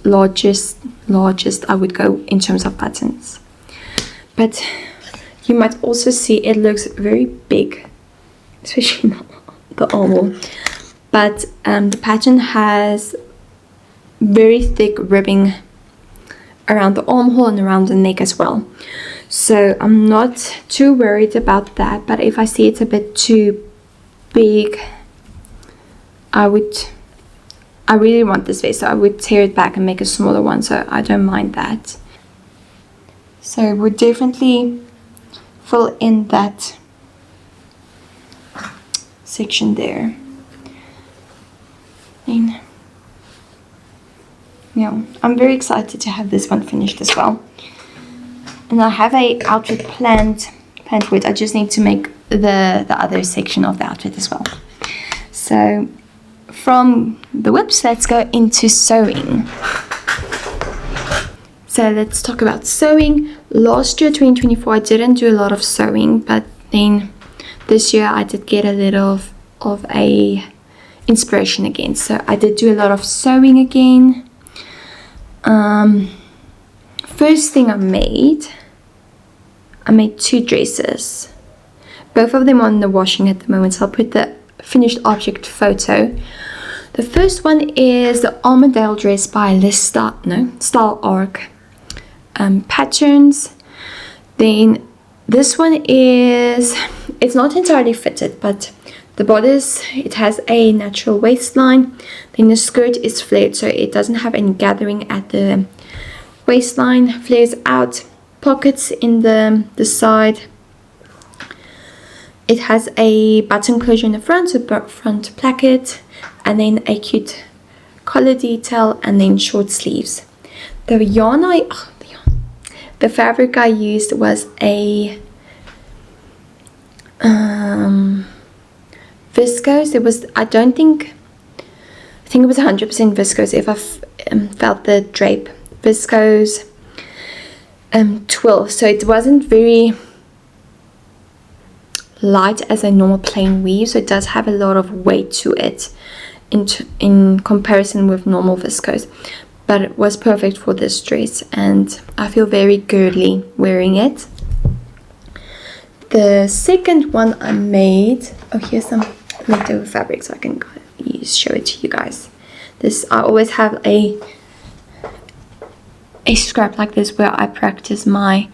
[SPEAKER 1] largest I would go in terms of buttons. But you might also see it looks very big, especially in the armhole. But the pattern has very thick ribbing around the armhole and around the neck as well. So I'm not too worried about that, but if I see it's a bit too big, I really want this vest, so I would tear it back and make a smaller one, so I don't mind that. So we'll definitely fill in that section there. And yeah, I'm very excited to have this one finished as well. And I have a outfit planned for it. I just need to make the other section of the outfit as well. So from the whips, let's go into sewing. So let's talk about sewing. Last year, 2024, I didn't do a lot of sewing, but then this year I did get a little of a inspiration again. So I did do a lot of sewing again. First thing I made 2 dresses. Both of them are in the washing at the moment, so I'll put the finished object photo. The first one is the Armadale dress by Style Arc Patterns. Then this one it's not entirely fitted, but the bodice, it has a natural waistline. Then the skirt is flared, so it doesn't have any gathering at the waistline. Flares out, pockets in the side. It has a button closure in the front, so front placket, and then a cute collar detail, and then short sleeves. The yarn the fabric I used was a viscose. I think it was 100% viscose. If I felt the drape, viscose twill. So it wasn't very light as a normal plain weave, so it does have a lot of weight to it in comparison with normal viscose, but it was perfect for this dress, and I feel very girdly wearing it. The second one I made, here's some leftover fabric, so I can show it to you guys. I always have a scrap like this where I practice my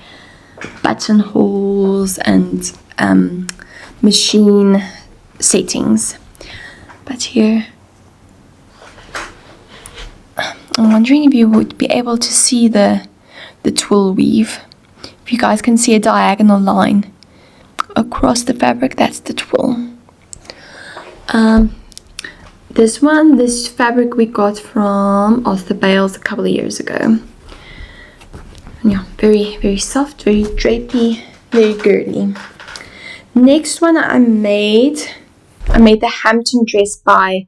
[SPEAKER 1] buttonholes and machine settings. But here, I'm wondering if you would be able to see the twill weave. If you guys can see a diagonal line across the fabric, that's the twill. This fabric we got from Arthur Bales a couple of years ago. And yeah, very, very soft, very drapey, very girly. Next one I made the Hampton dress by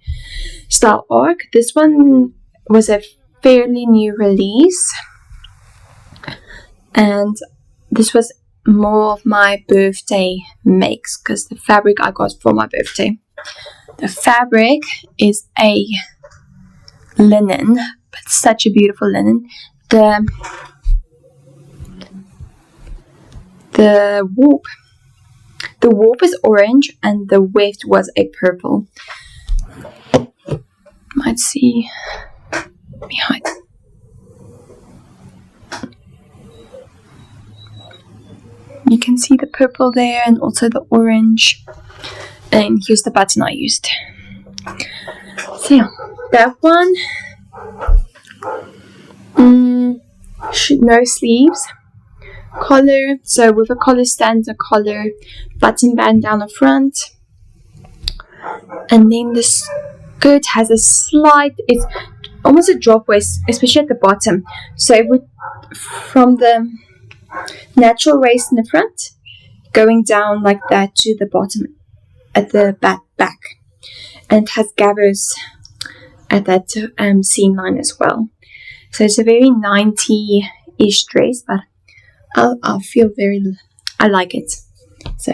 [SPEAKER 1] Style Arc. This one was a fairly new release, and this was more of my birthday makes, because the fabric I got for my birthday. The fabric is a linen, but such a beautiful linen. The warp is orange and the weft was a purple. Might see behind. You can see the purple there and also the orange. And here's the button I used. So yeah, that one, no sleeves, collar, so with a collar stand, a collar, button band down the front, and then the skirt has a slight, it's almost a drop waist, especially at the bottom, so it would, from the natural waist in the front, going down like that to the bottom at the back, and it has gathers at that seam line as well. So it's a very 90-ish dress, but I feel I like it. So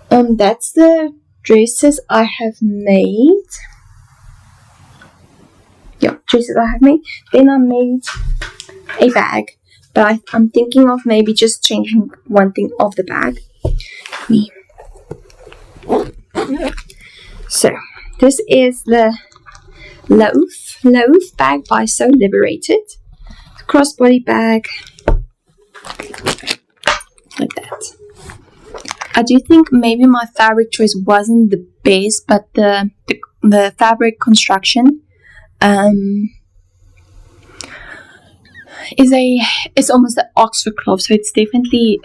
[SPEAKER 1] that's the dresses I have made. Yeah, dresses I have made. Then I made a bag, but I'm thinking of maybe just changing one thing of the bag. So this is the Loaf bag by So Liberated. Crossbody bag, like that. I do think maybe my fabric choice wasn't the best, but the fabric construction is almost an Oxford cloth, so it's definitely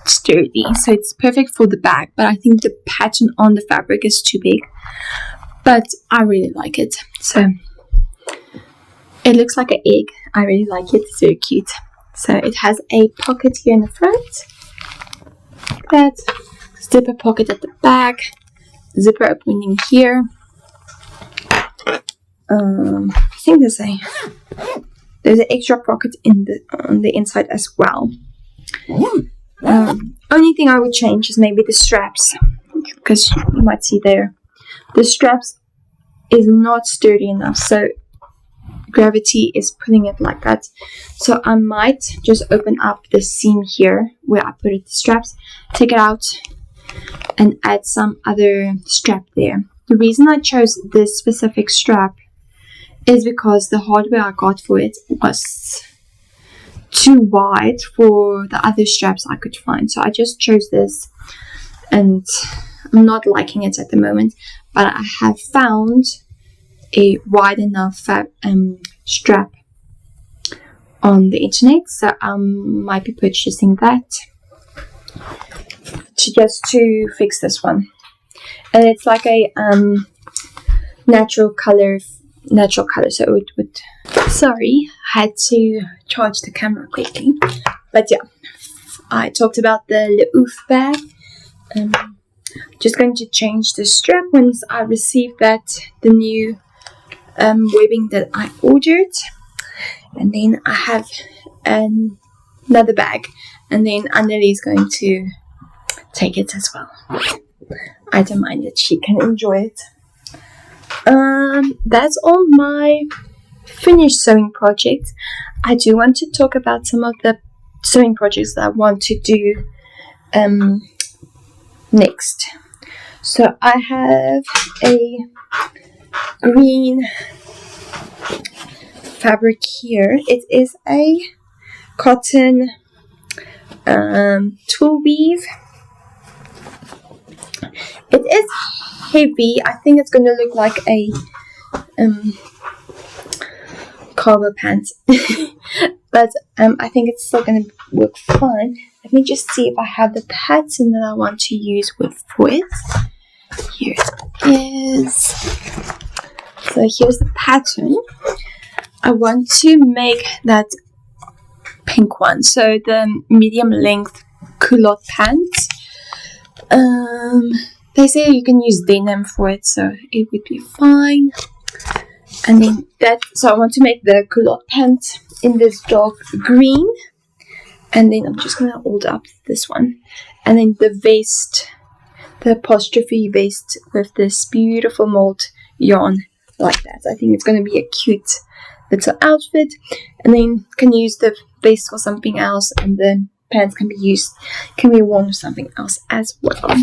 [SPEAKER 1] sturdy, so it's perfect for the bag. But I think the pattern on the fabric is too big, but I really like it. So it looks like an egg. I really like it. It's very cute. So it has a pocket here in the front, like that. Zipper pocket at the back. Zipper opening here. I think there's an extra pocket on the inside as well. Only thing I would change is maybe the straps, because you might see there the straps is not sturdy enough, so gravity is putting it like that. So I might just open up the seam here where I put the straps, take it out, and add some other strap there. The reason I chose this specific strap is because the hardware I got for it was too wide for the other straps I could find. So I just chose this, and I'm not liking it at the moment, but I have found a wide enough strap on the internet, so I might be purchasing that to fix this one. And it's like a natural color, so it would sorry, I had to charge the camera quickly. But yeah, I talked about the Loaf bag. Just going to change the strap once I receive the new webbing that I ordered. And then I have another bag, and then Anneli is going to take it as well. I don't mind it, she can enjoy it. That's all my finished sewing projects. I do want to talk about some of the sewing projects that I want to do next. So I have a green fabric here. It is a cotton tulle weave. It is heavy. I think it's going to look like a cargo pant, but I think it's still going to work fine. Let me just see if I have the pattern that I want to use for it. Here it is. So here's the pattern. I want to make that pink one, so the medium length culotte pants. They say you can use denim for it, so it would be fine. And then so I want to make the culotte pant in this dark green, and then I'm just gonna hold up this one, and then the vest, the apostrophe vest with this beautiful mold yarn like that. I think it's gonna be a cute little outfit, and then can use the vest for something else, and the pants can be worn with something else as well.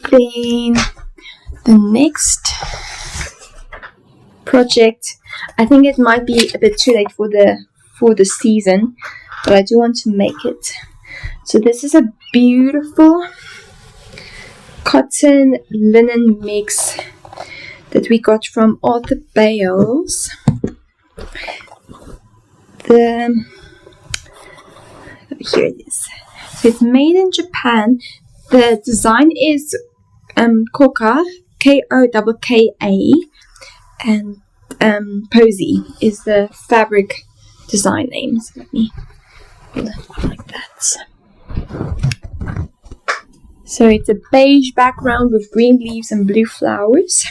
[SPEAKER 1] Then the next project, I think it might be a bit too late for the season, but I do want to make it. So this is a beautiful cotton linen mix that we got from Arthur Bales. Here it is. So it's made in Japan. The design is Koka, Kokka, and Posy is the fabric design name. So let me hold it like that. So it's a beige background with green leaves and blue flowers.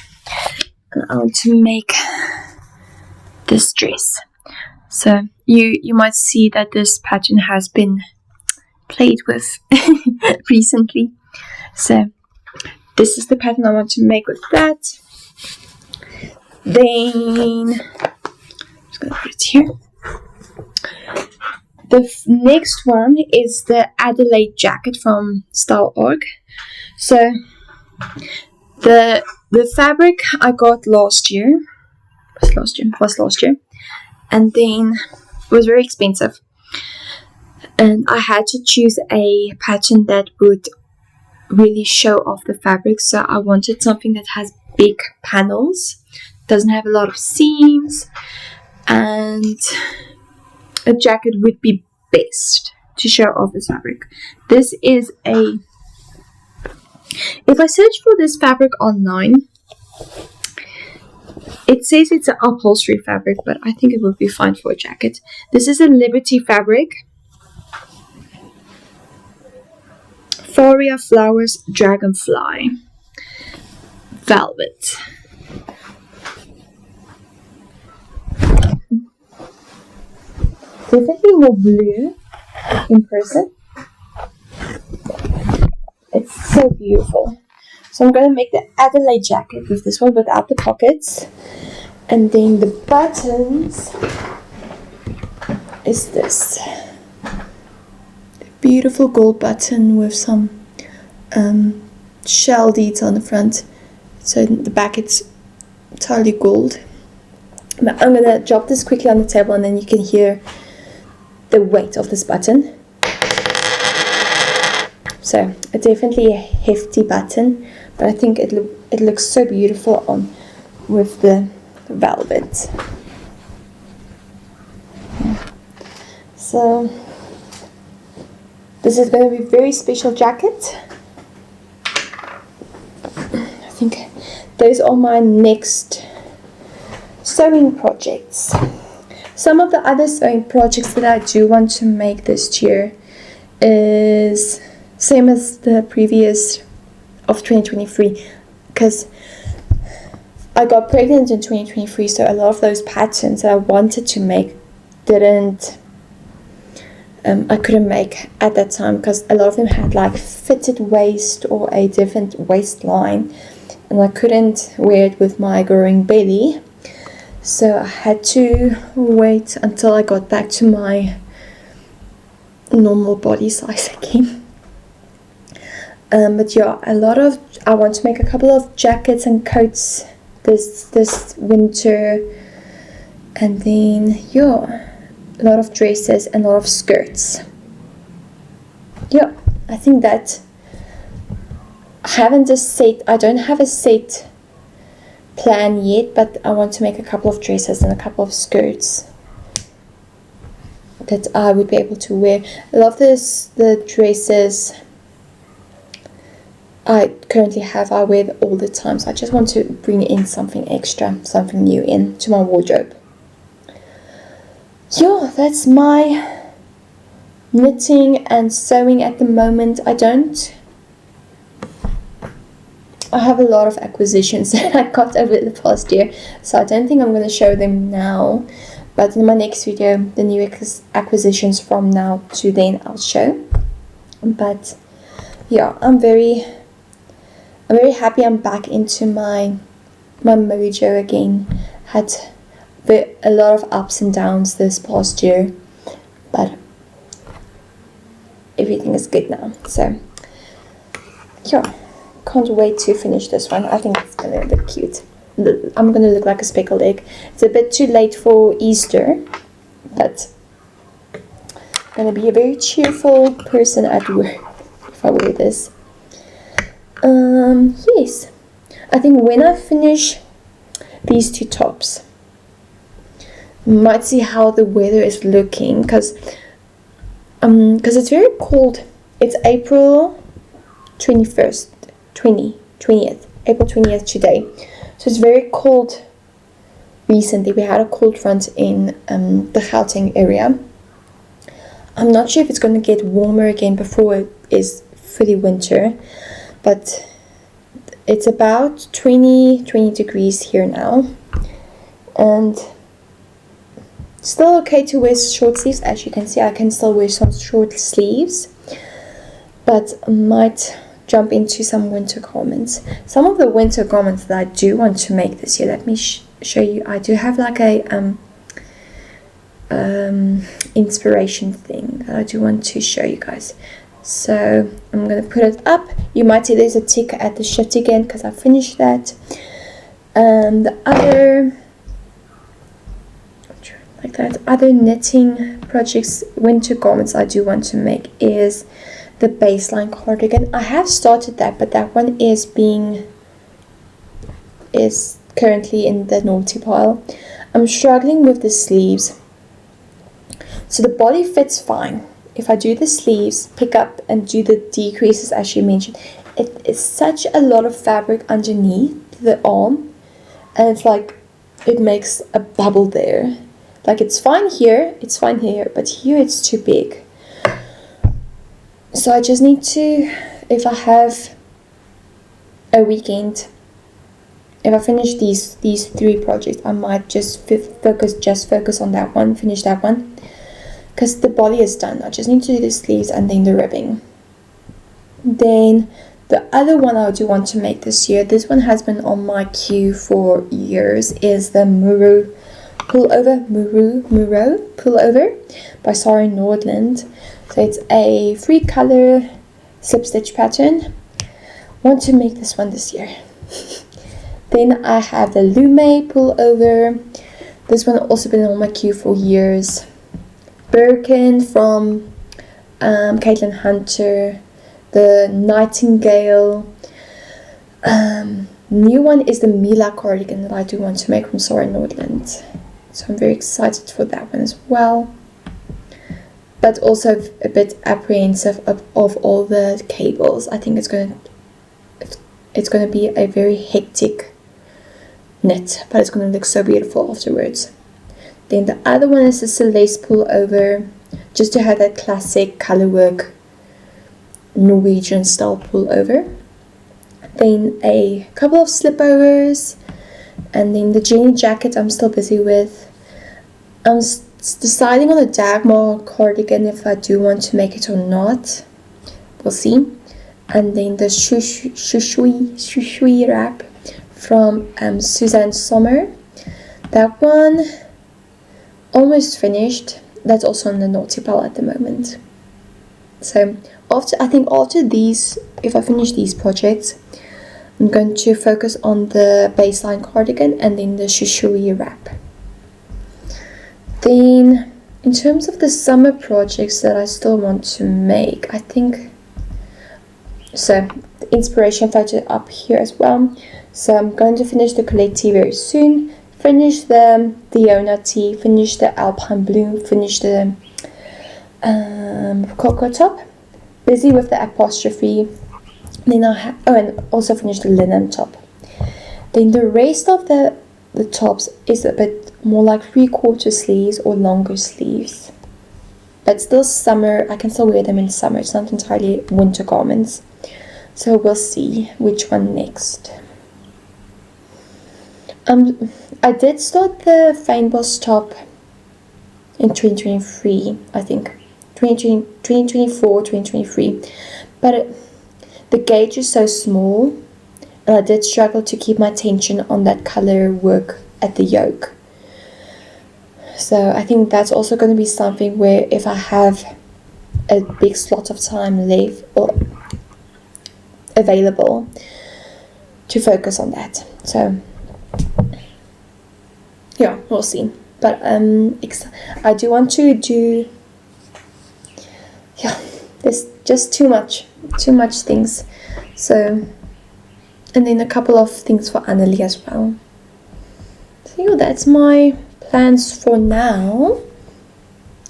[SPEAKER 1] and I want to make this dress. So you might see that this pattern has been played with recently. So this is the pattern I want to make with that. Then I'm just gonna put it here. The next one is the Adelaide jacket from Style.org. So the fabric I got last year, and then it was very expensive, and I had to choose a pattern that would really show off the fabric. So I wanted something that has big panels, doesn't have a lot of seams, and a jacket would be best to show off the fabric. This is if I search for this fabric online, it says it's an upholstery fabric, but I think it would be fine for a jacket. This is a Liberty fabric. Faria Flowers Dragonfly Velvet. Definitely more blue in person. It's so beautiful. So I'm going to make the Adelaide jacket with this one without the pockets. And then the buttons is this. Beautiful gold button with some shell detail on the front. So in the back it's entirely gold. But I'm going to drop this quickly on the table and then you can hear the weight of this button. So it's definitely a hefty button, but I think it looks so beautiful on with the velvet. Yeah. So this is going to be a very special jacket. I think those are my next sewing projects. Some of the other sewing projects that I do want to make this year is same as the previous of 2023, because I got pregnant in 2023, so a lot of those patterns that I wanted to make I couldn't make at that time, because a lot of them had like fitted waist or a different waistline, and I couldn't wear it with my growing belly. So I had to wait until I got back to my normal body size again. But yeah, I want to make a couple of jackets and coats this winter, and then yeah, a lot of dresses and a lot of skirts. Yeah, I think that I don't have a set plan yet, but I want to make a couple of dresses and a couple of skirts that I would be able to wear. I love the dresses I currently have. I wear all the time, so I just want to bring in something extra, something new into my wardrobe. Yeah, that's my knitting and sewing at the moment. I have a lot of acquisitions that I got over the past year, so I don't think I'm going to show them now, but in my next video, the new acquisitions from now to then I'll show. But yeah, I'm very happy I'm back into my mojo again. Had a lot of ups and downs this past year, but everything is good now. So yeah, can't wait to finish this one. I think it's gonna look cute. I'm gonna look like a speckled egg. It's a bit too late for Easter, but I'm gonna be a very cheerful person at work if I wear this. Yes, I think when I finish these two tops, you might see how the weather is looking, because it's very cold. It's April 20th, April 20th today, so it's very cold. Recently we had a cold front in the Gauteng area. I'm not sure if it's going to get warmer again before it is fully winter, but it's about 20 degrees here now, and still okay to wear short sleeves. As you can see, I can still wear some short sleeves, but I might jump into some winter garments. Some of the winter garments that I do want to make this year, let me show you. I do have like a inspiration thing that I do want to show you guys. So I'm going to put it up. You might see there's a tick at the shirt again because I finished that. The other, like that, other knitting projects, winter garments I do want to make is the baseline cardigan. I have started that, but that one is currently in the naughty pile. I'm struggling with the sleeves. So the body fits fine. If I do the sleeves, pick up and do the decreases as you mentioned, it is such a lot of fabric underneath the arm, and it's like it makes a bubble there. Like it's fine here, but here it's too big. So I just need to, if I have a weekend, if I finish these 3 projects, I might just focus on that one, finish that one, because the body is done. I just need to do the sleeves and then the ribbing. Then the other one I do want to make this year, this one has been on my queue for years, is the Muro pullover by Sarah Nordland. So it's a 3-color slip stitch pattern. Want to make this one this year. Then I have the Lume pullover. This one also been on my queue for years. Birkin from Caitlin Hunter. The Nightingale. New one is the Mila cardigan that I do want to make from Sarah Nordland. So I'm very excited for that one as well. But also a bit apprehensive of all the cables. I think it's going to be a very hectic knit, but it's going to look so beautiful afterwards. Then the other one is the Celeste pullover, just to have that classic colorwork Norwegian style pullover. Then a couple of slipovers, and then the Jenny jacket I'm still busy with. I'm deciding on a Dagmar cardigan if I do want to make it or not. We'll see. And then the Shushui wrap from Suzanne Sommer. That one almost finished. That's also on the naughty pile at the moment. So after these, if I finish these projects, I'm going to focus on the baseline cardigan and then the Shushui wrap. Then, in terms of the summer projects that I still want to make, I think, so the inspiration photo up here as well. So I'm going to finish the Colette tee very soon, finish the Iona tee, finish the Alpine Bloom, finish the Cocoa top, busy with the apostrophe, then and also finish the linen top. Then the rest of the tops is a bit more like 3/4 sleeves or longer sleeves, but still summer. I can still wear them in summer. It's not entirely winter garments, so we'll see which one next. I did start the Feinboss top in 2023, I think 2024, 2023, but the gauge is so small, and I did struggle to keep my attention on that color work at the yoke. So I think that's also going to be something where if I have a big slot of time left or available, to focus on that. So yeah, we'll see. But I do want to do, yeah, there's just too much things. So, and then a couple of things for Annelie as well. So yeah, that's my plans for now,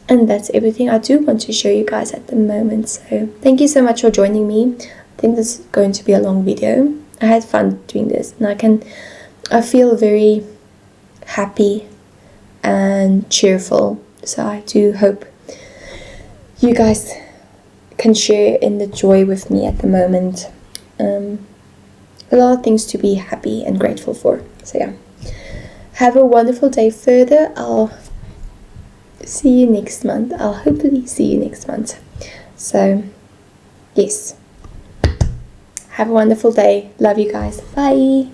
[SPEAKER 1] and that's everything I do want to show you guys at the moment. So thank you so much for joining me. I think this is going to be a long video. I had fun doing this, and I feel very happy and cheerful. So I do hope you guys can share in the joy with me at the moment. a lot of things to be happy and grateful for. So yeah, have a wonderful day further. I'll see you next month. I'll hopefully see you next month. So yes, have a wonderful day. Love you guys. Bye.